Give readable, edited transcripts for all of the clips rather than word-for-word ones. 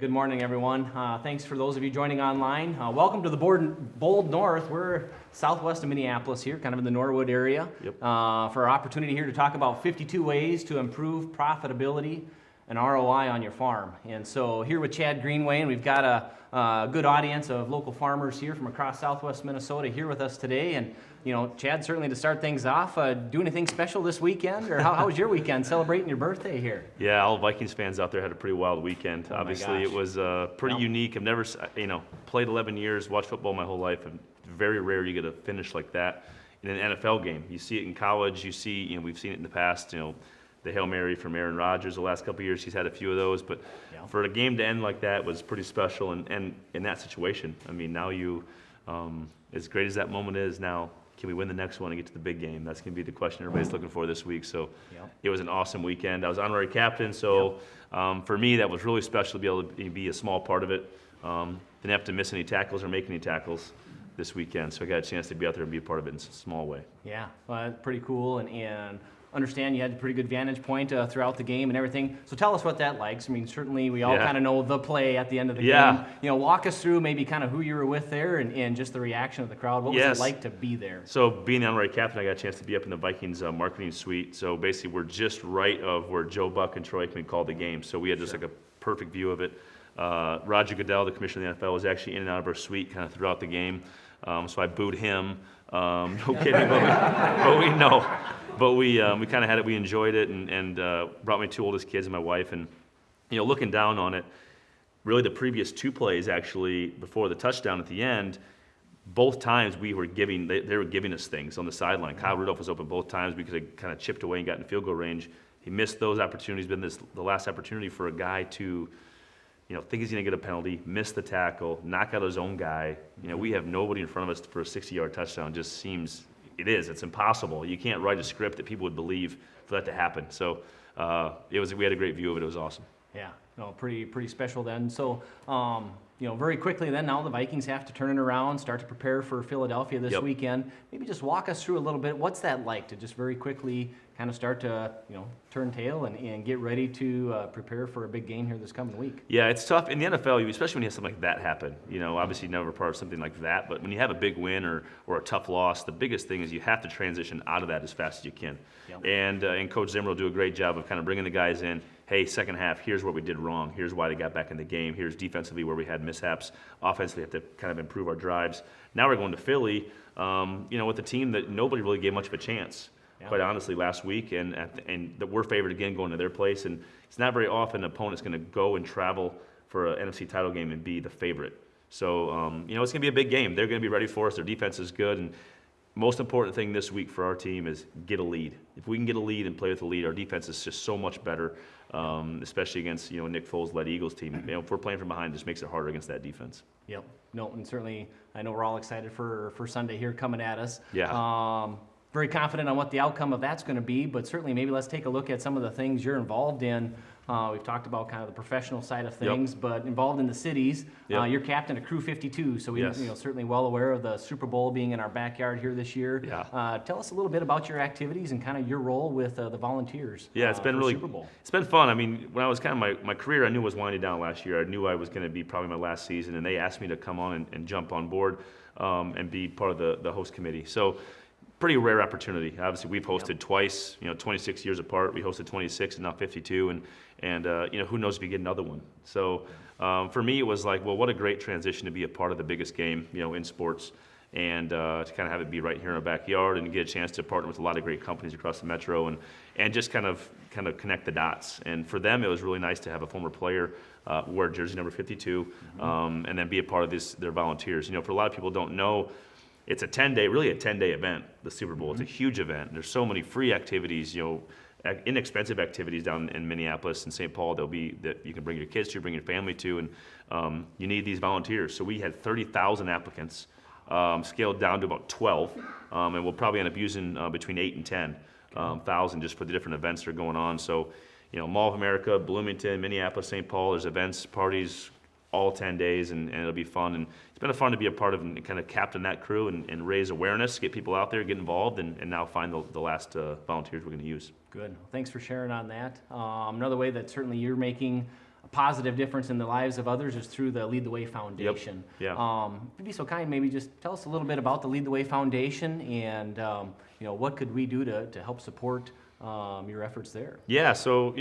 Good morning, everyone. Thanks for those of you joining online. Welcome to the Bold North. We're southwest of Minneapolis here, kind of in the Norwood area, for our opportunity here to talk about 52 ways to improve profitability and ROI on your farm. And so here with Chad Greenway, and we've got a good audience of local farmers here from across southwest Minnesota here with us today. And you know, Chad, certainly to start things off, do anything special this weekend, or how was your weekend celebrating your birthday here? Yeah, all Vikings fans out there had a pretty wild weekend. Oh, obviously, it was pretty unique. I've never, played 11 years, watched football my whole life, and very rare you get a finish like that in an NFL game. You see it in college. You see, we've seen it in the past. The Hail Mary from Aaron Rodgers the last couple of years. He's had a few of those, but for a game to end like that was pretty special. And in that situation, I mean, now you, as great as that moment is now, can we win the next one and get to the big game? That's going to be the question everybody's looking for this week. So it was an awesome weekend. I was honorary captain, so for me that was really special to be able to be a small part of it. Didn't have to miss any tackles or make any tackles this weekend, so I got a chance to be out there and be a part of it in a small way. Yeah, well, that's pretty cool, and understand you had a pretty good vantage point throughout the game and everything. So tell us what that likes. I mean, certainly we all kind of know the play at the end of the game. Walk us through maybe kind of who you were with there and just the reaction of the crowd. What was it like to be there? So being the honorary captain, I got a chance to be up in the Vikings marketing suite. So basically we're just right of where Joe Buck and Troy Aikman called the game. So we had just like a perfect view of it. Roger Goodell, the commissioner of the NFL, was actually in and out of our suite kind of throughout the game. So I booed him. No kidding, but we kind of had it. We enjoyed it, and brought my two oldest kids and my wife. And looking down on it, really the previous two plays actually before the touchdown at the end, both times we were giving they were giving us things on the sideline. Kyle Rudolph was open both times because he kind of chipped away and got in field goal range. He missed those opportunities. Been the last opportunity for a guy to think he's going to get a penalty, miss the tackle, knock out his own guy. We have nobody in front of us for a 60-yard touchdown. Just seems, it's impossible. You can't write a script that people would believe for that to happen. So we had a great view of it. It was awesome. Yeah, no, pretty special then. So, very quickly then, now the Vikings have to turn it around, start to prepare for Philadelphia this weekend. Maybe just walk us through a little bit. What's that like to just very quickly kind of start to, turn tail and get ready to prepare for a big game here this coming week? Yeah, it's tough. In the NFL, especially when you have something like that happen, obviously never part of something like that, but when you have a big win or a tough loss, the biggest thing is you have to transition out of that as fast as you can. And Coach Zimmer will do a great job of kind of bringing the guys in. Hey, second half, here's what we did wrong. Here's why they got back in the game. Here's defensively where we had mishaps. Offensively, we have to kind of improve our drives. Now we're going to Philly, with a team that nobody really gave much of a chance, quite honestly, last week. And that we're favored again going to their place. And it's not very often an opponent's going to go and travel for an NFC title game and be the favorite. So, it's going to be a big game. They're going to be ready for us. Their defense is good. And most important thing this week for our team is get a lead. If we can get a lead and play with a lead, our defense is just so much better, especially against Nick Foles-led Eagles team. If we're playing from behind, it just makes it harder against that defense. Yep. No, and certainly I know we're all excited for Sunday here coming at us. Yeah. Very confident on what the outcome of that's going to be, but certainly maybe let's take a look at some of the things you're involved in. We've talked about kind of the professional side of things, but involved in the cities. You're captain of Crew 52, so we're certainly well aware of the Super Bowl being in our backyard here this year. Tell us a little bit about your activities and kind of your role with the volunteers. Yeah, it's been really Super Bowl. It's been fun. I mean, when I was kind of my career, I knew was winding down last year. I knew I was going to be probably my last season, and they asked me to come on and jump on board and be part of the host committee. So. Pretty rare opportunity. Obviously, we've hosted twice, 26 years apart. We hosted 26 and now 52, and who knows if you get another one. So for me, it was like, well, what a great transition to be a part of the biggest game, in sports, and to kind of have it be right here in our backyard and get a chance to partner with a lot of great companies across the metro and just kind of connect the dots. And for them, it was really nice to have a former player wear jersey number 52 and then be a part of their volunteers. For a lot of people who don't know, it's a 10-day event, the Super Bowl. It's a huge event. There's so many free activities, inexpensive activities down in Minneapolis and St. Paul. There'll be that you can bring your kids to, bring your family to, and you need these volunteers. So we had 30,000 applicants, scaled down to about 12, and we'll probably end up using between 8 and 10,000 just for the different events that are going on. So, Mall of America, Bloomington, Minneapolis, St. Paul. There's events, parties, all 10 days, and it'll be fun. And it's been fun to be a part of and kind of captain that crew and raise awareness, get people out there, get involved, and now find the last volunteers we're going to use. Good. Thanks for sharing on that. Another way that certainly you're making positive difference in the lives of others is through the Lead the Way Foundation. Yeah. If you'd be so kind, maybe just tell us a little bit about the Lead the Way Foundation and what could we do to help support your efforts there? Yeah, so,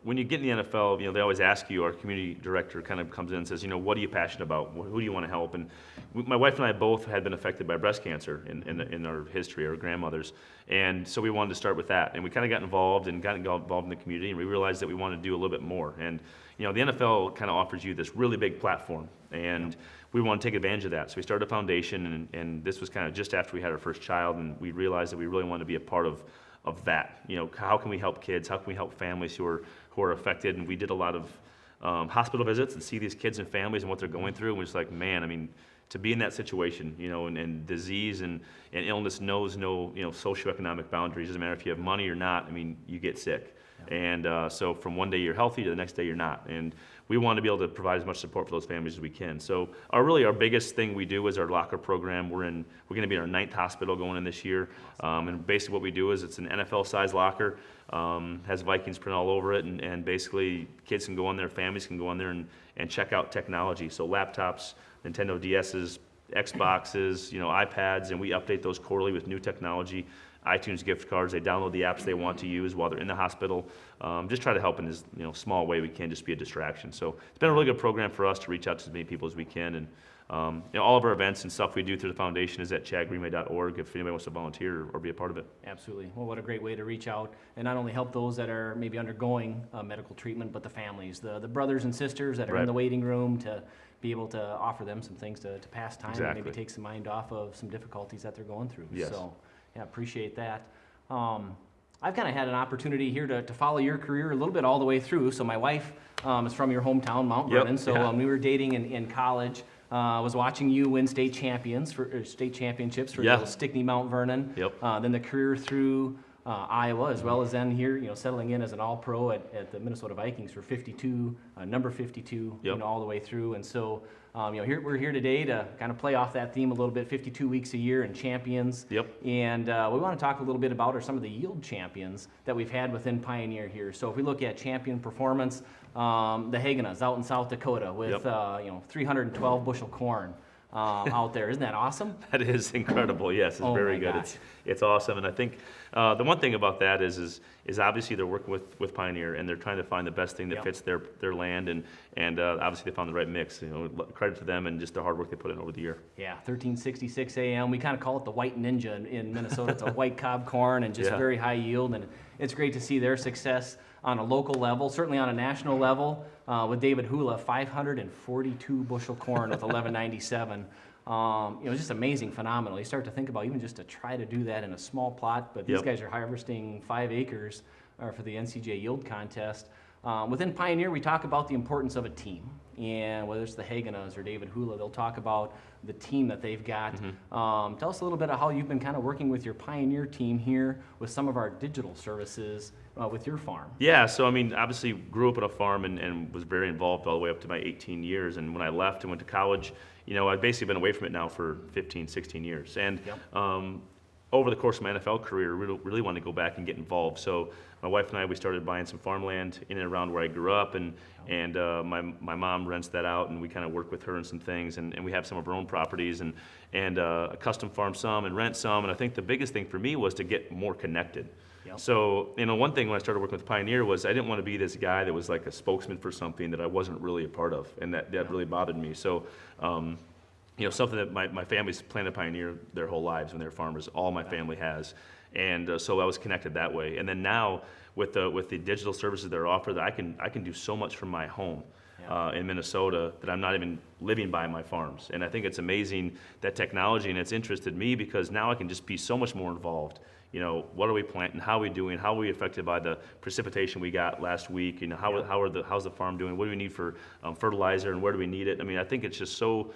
when you get in the NFL, they always ask you, our community director kind of comes in and says, what are you passionate about? Who do you want to help? And my wife and I both had been affected by breast cancer in our history, our grandmothers. And so we wanted to start with that. And we kind of got involved in the community, and we realized that we wanted to do a little bit more. And, the NFL kind of offers you this really big platform, and we want to take advantage of that. So we started a foundation, and this was kind of just after we had our first child, and we realized that we really wanted to be a part of that. How can we help kids? How can we help families who are affected? And we did a lot of hospital visits and see these kids and families and what they're going through. And we're just like, man, to be in that situation, and disease and illness knows no, socioeconomic boundaries. Doesn't matter if you have money or not. You get sick. And so from one day you're healthy to the next day you're not. And we want to be able to provide as much support for those families as we can. So our biggest thing we do is our locker program. We're going to be in our 9th hospital going in this year. And basically what we do is it's an NFL-sized locker, has Vikings print all over it, and basically kids can go in there, families can go in there and check out technology. So laptops, Nintendo DS's, Xboxes, iPads, and we update those quarterly with new technology. iTunes gift cards, they download the apps they want to use while they're in the hospital. Just try to help in as small way we can, just be a distraction. So it's been a really good program for us to reach out to as many people as we can. And all of our events and stuff we do through the foundation is at chadgreenway.org if anybody wants to volunteer or be a part of it. Absolutely. Well, what a great way to reach out and not only help those that are maybe undergoing medical treatment, but the families, the brothers and sisters that are in the waiting room, to be able to offer them some things to pass time and maybe take some mind off of some difficulties that they're going through. Yes. So, yeah, appreciate that. I've kind of had an opportunity here to follow your career a little bit all the way through. So my wife is from your hometown, Mount Vernon. So we were dating in college. Was watching you win state championships for little Stickney, Mount Vernon. Then the career through Iowa, as well as then here, settling in as an All Pro at the Minnesota Vikings for 52, number 52, all the way through. And so, we're here today to kind of play off that theme a little bit. 52 weeks a year and champions. And we want to talk a little bit about some of the yield champions that we've had within Pioneer here. So if we look at champion performance, the Hagenas out in South Dakota with 312 bushel corn out there. Isn't that awesome? That is incredible. Yes, it's very good. It's awesome. And I think the one thing about that is obviously they're working with Pioneer, and they're trying to find the best thing that fits their land, and obviously they found the right mix. Credit to them and just the hard work they put in over the year. Yeah, 1366 AM. We kind of call it the white ninja in Minnesota. It's a white cob corn and just very high yield, and it's great to see their success on a local level, certainly on a national level, with David Hula, 542 bushel corn with 1197. Just amazing, phenomenal. You start to think about even just to try to do that in a small plot, but these guys are harvesting 5 acres for the NCJ Yield Contest. Within Pioneer, we talk about the importance of a team, and whether it's the Hagenas or David Hula, they'll talk about the team that they've got. Tell us a little bit of how you've been kind of working with your Pioneer team here with some of our digital services with your farm. Yeah, so obviously grew up on a farm and was very involved all the way up to my 18 years. And when I left and went to college, I've basically been away from it now for 15, 16 years. And over the course of my NFL career, really wanted to go back and get involved. So my wife and I, we started buying some farmland in and around where I grew up, and my mom rents that out, and we kind of work with her on some things, and we have some of our own properties, and custom farm some and rent some. And I think the biggest thing for me was to get more connected. So, one thing when I started working with Pioneer was I didn't want to be this guy that was like a spokesman for something that I wasn't really a part of, and that really bothered me. So, something that my family's planted Pioneer their whole lives when they're farmers. All my family has, and so I was connected that way. And then now with the digital services that are offered, I can do so much from my home in Minnesota that I'm not even living by my farms. And I think it's amazing that technology, and it's interested me because now I can just be so much more involved. What are we planting? How are we doing? How are we affected by the precipitation we got last week? How's the farm doing? What do we need for fertilizer, and where do we need it? I think it's just so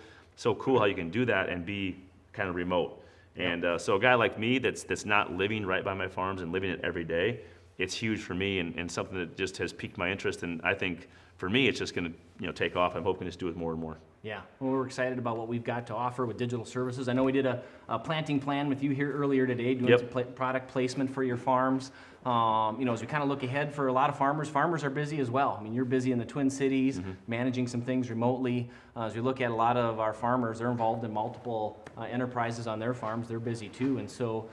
cool how you can do that and be kind of remote. And so a guy like me that's not living right by my farms and living it every day, it's huge for me and something that just has piqued my interest. And I think for me, it's just going to take off. I'm hoping to do it more and more. Yeah, well, we're excited about what we've got to offer with digital services. I know we did a planting plan with you here earlier today, doing some product placement for your farms. As we kind of look ahead for a lot of farmers are busy as well. I mean, you're busy in the Twin Cities, managing some things remotely. As we look at a lot of our farmers, they're involved in multiple enterprises on their farms. They're busy too. And so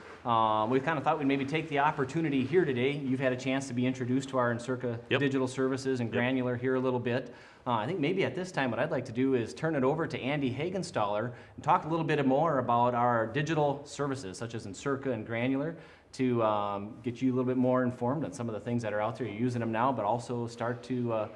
we kind of thought we'd maybe take the opportunity here today. You've had a chance to be introduced to our Encirca digital services and Granular here a little bit. I think maybe at this time what I'd like to do is turn it over to Andy Hagenstaller and talk a little bit more about our digital services such as Encirca and Granular to get you a little bit more informed on some of the things that are out there. You're using them now, but also start to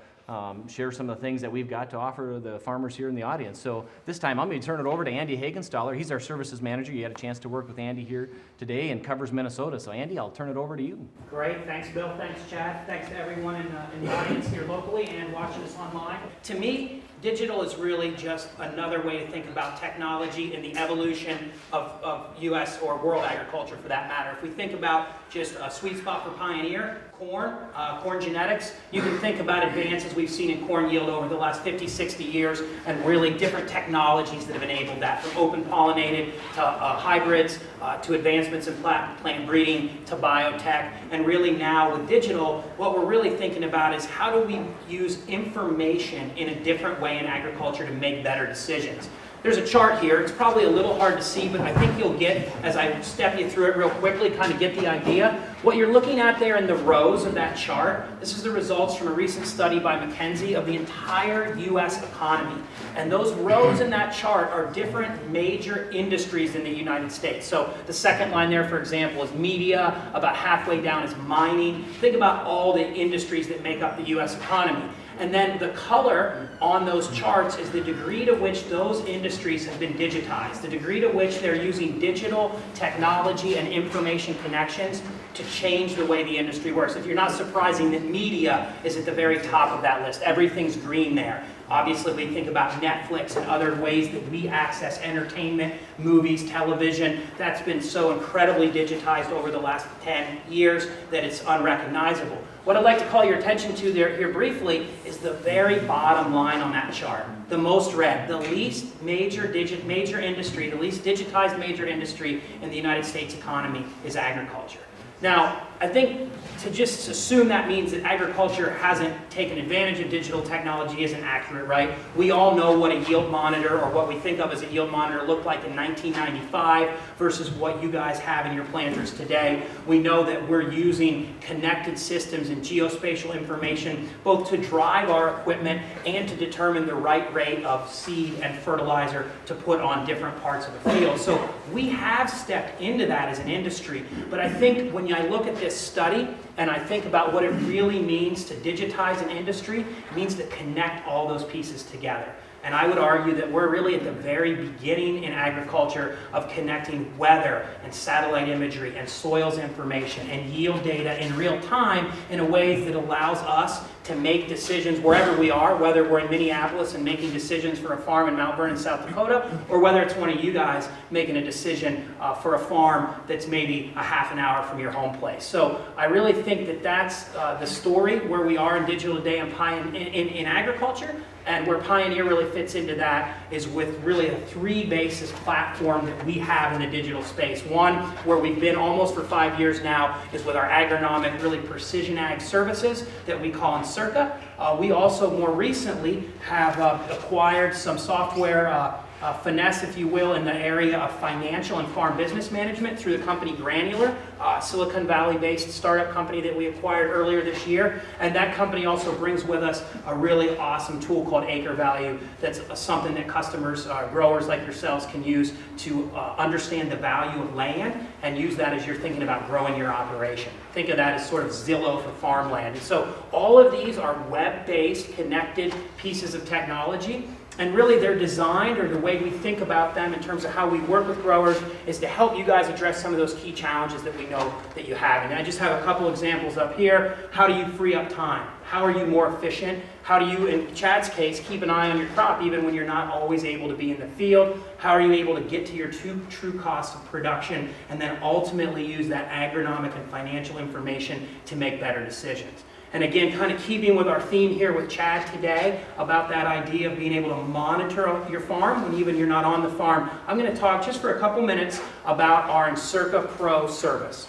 share some of the things that we've got to offer the farmers here in the audience. So this time I'm going to turn it over to Andy Hagenstaller. He's our services manager. You had a chance to work with Andy here today and covers Minnesota. So Andy, I'll turn it over to you. Great. Thanks, Bill. Thanks, Chad. Thanks to everyone in the audience here locally and watching us online. To me, digital is really just another way to think about technology and the evolution of U.S. or world agriculture for that matter. If we think about just a sweet spot for Pioneer, corn genetics, you can think about advances we've seen in corn yield over the last 50, 60 years and really different technologies that have enabled that, from open pollinated to hybrids to advancements in plant breeding to biotech. And really now with digital, what we're really thinking about is how do we use information in a different way in agriculture to make better decisions. There's a chart here. It's probably a little hard to see, but I think you'll get, as I step you through it real quickly, kind of get the idea. What you're looking at there in the rows of that chart, this is the results from a recent study by McKinsey of the entire U.S. economy. And those rows in that chart are different major industries in the United States. So the second line there, for example, is media. About halfway down is mining. Think about all the industries that make up the U.S. economy. And then the color on those charts is the degree to which those industries have been digitized, the degree to which they're using digital technology and information connections to change the way the industry works. If you're not surprising that media is at the very top of that list. Everything's green there. Obviously, we think about Netflix and other ways that we access entertainment, movies, television. That's been so incredibly digitized over the last 10 years that it's unrecognizable. What I'd like to call your attention to here briefly is the very bottom line on that chart. The most red, the least major industry, the least digitized major industry in the United States economy is agriculture. Now, I think to just assume that means that agriculture hasn't taken advantage of digital technology isn't accurate, right? We all know what a yield monitor or what we think of as a yield monitor looked like in 1995 versus what you guys have in your planters today. We know that we're using connected systems and geospatial information both to drive our equipment and to determine the right rate of seed and fertilizer to put on different parts of the field. So we have stepped into that as an industry, but I think when I look at this study and I think about what it really means to digitize an industry, it means to connect all those pieces together. And I would argue that we're really at the very beginning in agriculture of connecting weather and satellite imagery and soils information and yield data in real time in a way that allows us to make decisions wherever we are, whether we're in Minneapolis and making decisions for a farm in Mount Vernon, South Dakota, or whether it's one of you guys making a decision for a farm that's maybe a half an hour from your home place. So I really think that that's the story where we are in digital today in agriculture. And where Pioneer really fits into that is with really a three-basis platform that we have in the digital space. One, where we've been almost for 5 years now, is with our agronomic, really precision ag services that we call Encirca. We also more recently have acquired some software finesse, if you will, in the area of financial and farm business management through the company Granular, Silicon Valley-based startup company that we acquired earlier this year. And that company also brings with us a really awesome tool called Acre Value. That's something that customers, growers like yourselves can use to understand the value of land and use that as you're thinking about growing your operation. Think of that as sort of Zillow for farmland. And so all of these are web-based, connected pieces of technology. And really they're designed, or the way we think about them in terms of how we work with growers, is to help you guys address some of those key challenges that we know that you have. And I just have a couple examples up here. How do you free up time? How are you more efficient? How do you, in Chad's case, keep an eye on your crop even when you're not always able to be in the field? How are you able to get to your true cost of production and then ultimately use that agronomic and financial information to make better decisions? And again, kind of keeping with our theme here with Chad today about that idea of being able to monitor your farm when even you're not on the farm, I'm going to talk just for a couple minutes about our Encirca Pro service.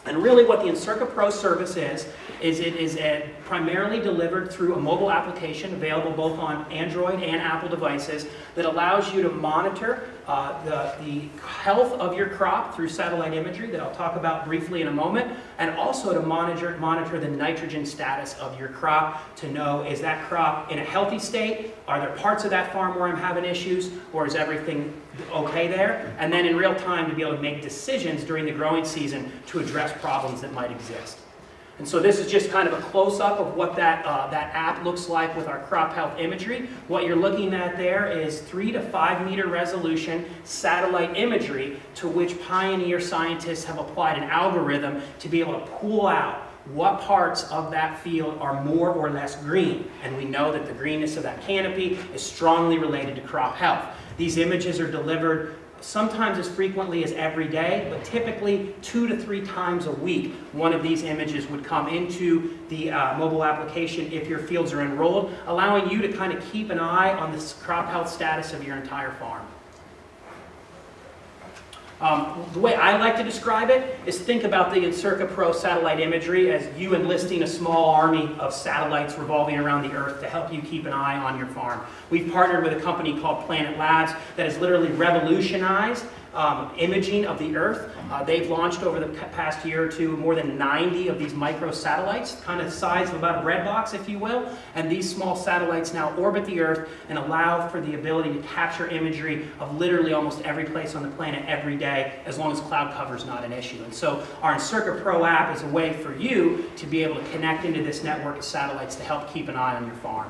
And really what the Encirca Pro service is it is primarily delivered through a mobile application available both on Android and Apple devices that allows you to monitor the health of your crop through satellite imagery that I'll talk about briefly in a moment, and also to monitor the nitrogen status of your crop to know, is that crop in a healthy state? Are there parts of that farm where I'm having issues, or is everything okay there? And then in real time to be able to make decisions during the growing season to address problems that might exist. And so this is just kind of a close-up of what that app looks like with our crop health imagery. What you're looking at there is 3 to 5 meter resolution satellite imagery to which pioneer scientists have applied an algorithm to be able to pull out what parts of that field are more or less green. And we know that the greenness of that canopy is strongly related to crop health. These images are delivered sometimes as frequently as every day, but typically 2 to 3 times a week. One of these images would come into the mobile application if your fields are enrolled, allowing you to kind of keep an eye on the crop health status of your entire farm. The way I like to describe it is think about the Encirca Pro satellite imagery as you enlisting a small army of satellites revolving around the Earth to help you keep an eye on your farm. We've partnered with a company called Planet Labs that has literally revolutionized imaging of the Earth. They've launched over the past year or two more than 90 of these micro satellites, kind of the size of about a bread box, if you will. And these small satellites now orbit the Earth and allow for the ability to capture imagery of literally almost every place on the planet every day, as long as cloud cover is not an issue. And so our Encirca Pro app is a way for you to be able to connect into this network of satellites to help keep an eye on your farm.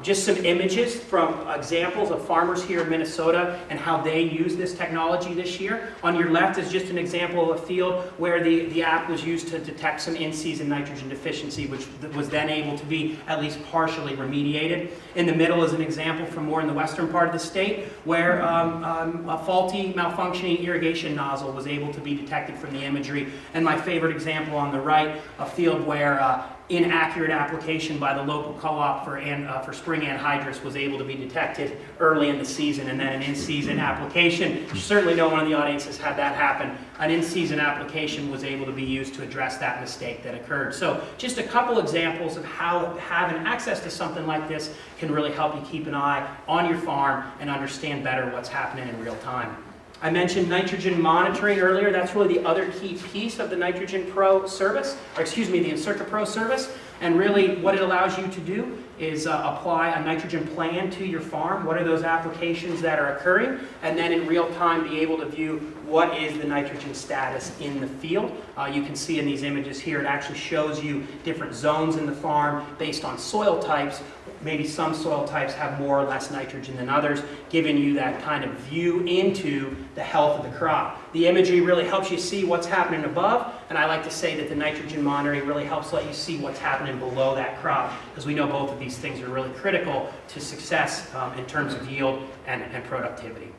Just some images from examples of farmers here in Minnesota and how they use this technology this year. On your left is just an example of a field where the app was used to detect some in-season nitrogen deficiency, which was then able to be at least partially remediated. In the middle is an example from more in the western part of the state where a faulty, malfunctioning irrigation nozzle was able to be detected from the imagery. And my favorite example on the right, a field where inaccurate application by the local co-op for spring anhydrous was able to be detected early in the season, and then an in-season application. You certainly know one of the audience has had that happen. An in-season application was able to be used to address that mistake that occurred. So just a couple examples of how having access to something like this can really help you keep an eye on your farm and understand better what's happening in real time. I mentioned nitrogen monitoring earlier. That's really the other key piece of the Nitrogen Pro service, or excuse me, the Encirca Pro service. And really what it allows you to do is apply a nitrogen plan to your farm. What are those applications that are occurring? And then in real time be able to view what is the nitrogen status in the field. You can see in these images here, it actually shows you different zones in the farm based on soil types. Maybe some soil types have more or less nitrogen than others, giving you that kind of view into the health of the crop. The imagery really helps you see what's happening above, and I like to say that the nitrogen monitoring really helps let you see what's happening below that crop, because we know both of these things are really critical to success in terms of yield and productivity.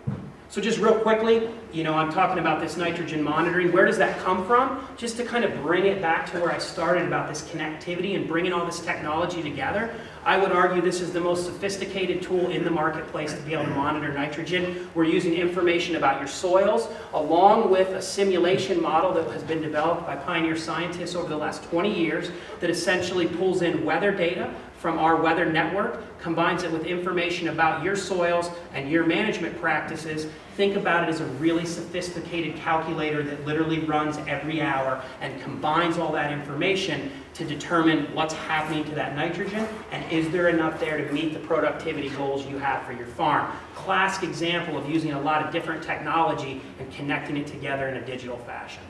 So just real quickly, I'm talking about this nitrogen monitoring. Where does that come from? Just to kind of bring it back to where I started about this connectivity and bringing all this technology together. I would argue this is the most sophisticated tool in the marketplace to be able to monitor nitrogen. We're using information about your soils along with a simulation model that has been developed by pioneer scientists over the last 20 years that essentially pulls in weather data from our weather network, combines it with information about your soils and your management practices. Think about it as a really sophisticated calculator that literally runs every hour and combines all that information to determine what's happening to that nitrogen and is there enough there to meet the productivity goals you have for your farm. Classic example of using a lot of different technology and connecting it together in a digital fashion.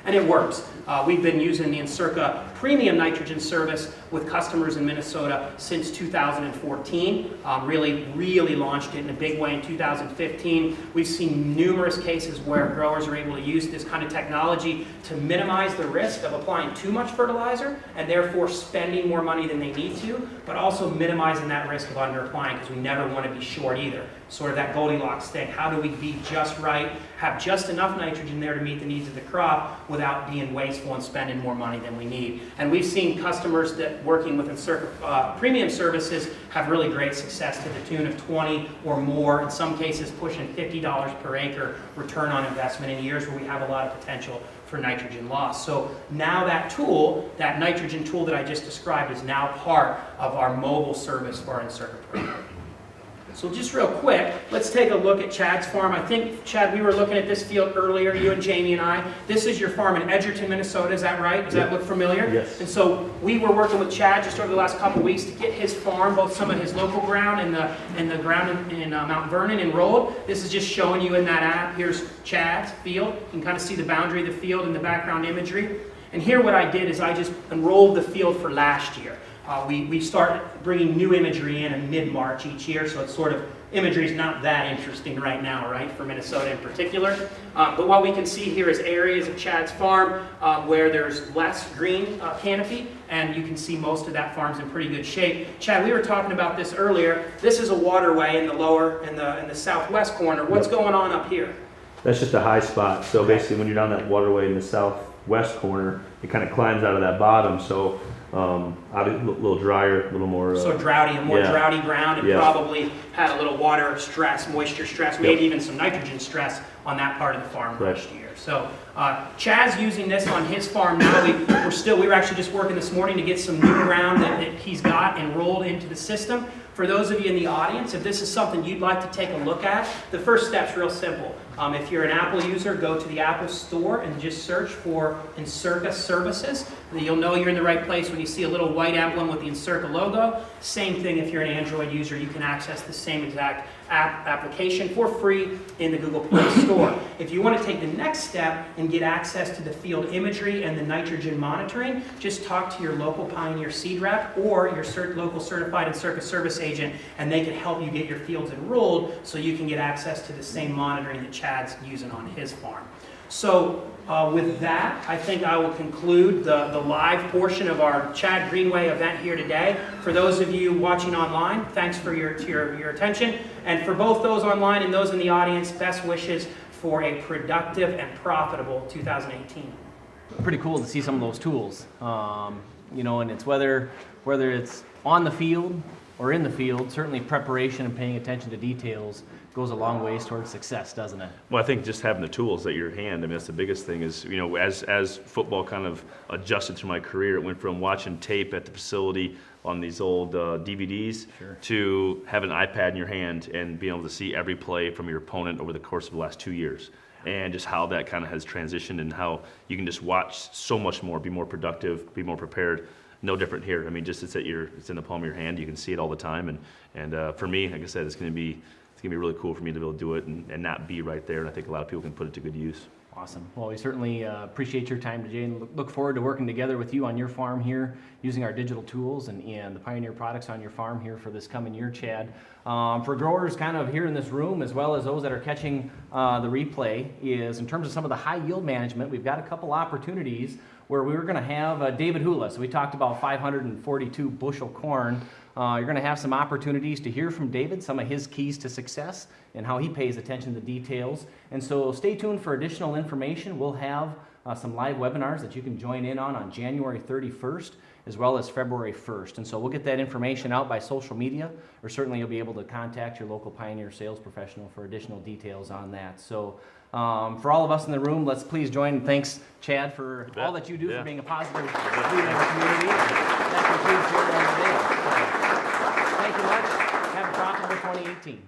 And it works. We've been using the Encirca premium nitrogen service with customers in Minnesota since 2014. Really launched it in a big way in 2015. We've seen numerous cases where growers are able to use this kind of technology to minimize the risk of applying too much fertilizer and therefore spending more money than they need to, but also minimizing that risk of under-applying, because we never want to be short either. Sort of that Goldilocks thing. How do we be just right, have just enough nitrogen there to meet the needs of the crop without being wasteful and spending more money than we need. And we've seen customers that working with Encirca premium services have really great success to the tune of 20 or more, in some cases pushing $50 per acre return on investment in years where we have a lot of potential for nitrogen loss. So now that tool, that nitrogen tool that I just described, is now part of our mobile service for our Encirca program. So just real quick, let's take a look at Chad's farm. I think, Chad, we were looking at this field earlier, you and Jamie and I. This is your farm in Edgerton, Minnesota, is that right? Does that look familiar? Yes. And so we were working with Chad just over the last couple of weeks to get his farm, both some of his local ground and the ground in Mount Vernon enrolled. This is just showing you in that app. Here's Chad's field. You can kind of see the boundary of the field in the background imagery. And here what I did is I just enrolled the field for last year. We start bringing new imagery in mid-March each year, so it's sort of, imagery is not that interesting right now, right, for Minnesota in particular. But what we can see here is areas of Chad's farm where there's less green canopy, and you can see most of that farm's in pretty good shape. Chad, we were talking about this earlier. This is a waterway in the lower, in the southwest corner. What's going on up here? That's just a high spot. So basically when you're down that waterway in the southwest corner, it kind of climbs out of that bottom. So a little drier, a little more... So droughty, a more droughty ground, and Yeah. probably had a little water stress, moisture stress, maybe even some nitrogen stress on that part of the farm last year. So Chad's using this on his farm now. We were actually just working this morning to get some new ground that he's got enrolled into the system. For those of you in the audience, if this is something you'd like to take a look at, the first step's real simple. If you're an Apple user, go to the Apple Store and just search for Encirca Services. You'll know you're in the right place when you see a little white emblem with the Encirca logo. Same thing if you're an Android user, you can access the same exact application for free in the Google Play Store. If you want to take the next step and get access to the field imagery and the nitrogen monitoring, just talk to your local Pioneer seed rep or your local certified Encirca service agent, and they can help you get your fields enrolled so you can get access to the same monitoring that Chad's using on his farm. So with that, I think I will conclude the live portion of our Chad Greenway event here today. For those of you watching online, thanks for your attention. And for both those online and those in the audience, best wishes for a productive and profitable 2018. Pretty cool to see some of those tools. And it's whether it's on the field or in the field, certainly preparation and paying attention to details goes a long ways towards success, doesn't it? Well, I think just having the tools at your hand, I mean, that's the biggest thing is, as football kind of adjusted through my career, it went from watching tape at the facility on these old DVDs to having an iPad in your hand and being able to see every play from your opponent over the course of the last 2 years. And just how that kind of has transitioned and how you can just watch so much more, be more productive, be more prepared. No different here. I mean, just it's in the palm of your hand. You can see it all the time. And for me, like I said, it's going to be really cool for me to be able to do it and not be right there. And I think a lot of people can put it to good use. Awesome. Well, we certainly appreciate your time today and look forward to working together with you on your farm here, using our digital tools and the Pioneer products on your farm here for this coming year, Chad. For growers kind of here in this room, as well as those that are catching the replay, is in terms of some of the high yield management, we've got a couple opportunities where we were going to have David Hula. So we talked about 542 bushel corn. You're going to have some opportunities to hear from David, some of his keys to success and how he pays attention to the details. And so stay tuned for additional information. We'll have some live webinars that you can join in on January 31st as well as February 1st. And so we'll get that information out by social media, or certainly you'll be able to contact your local Pioneer sales professional for additional details on that. So for all of us in the room, let's please join. Thanks, Chad, for all that you do for being a positive leader in the community. That concludes your day. Thank you much. Have a profitable 2018.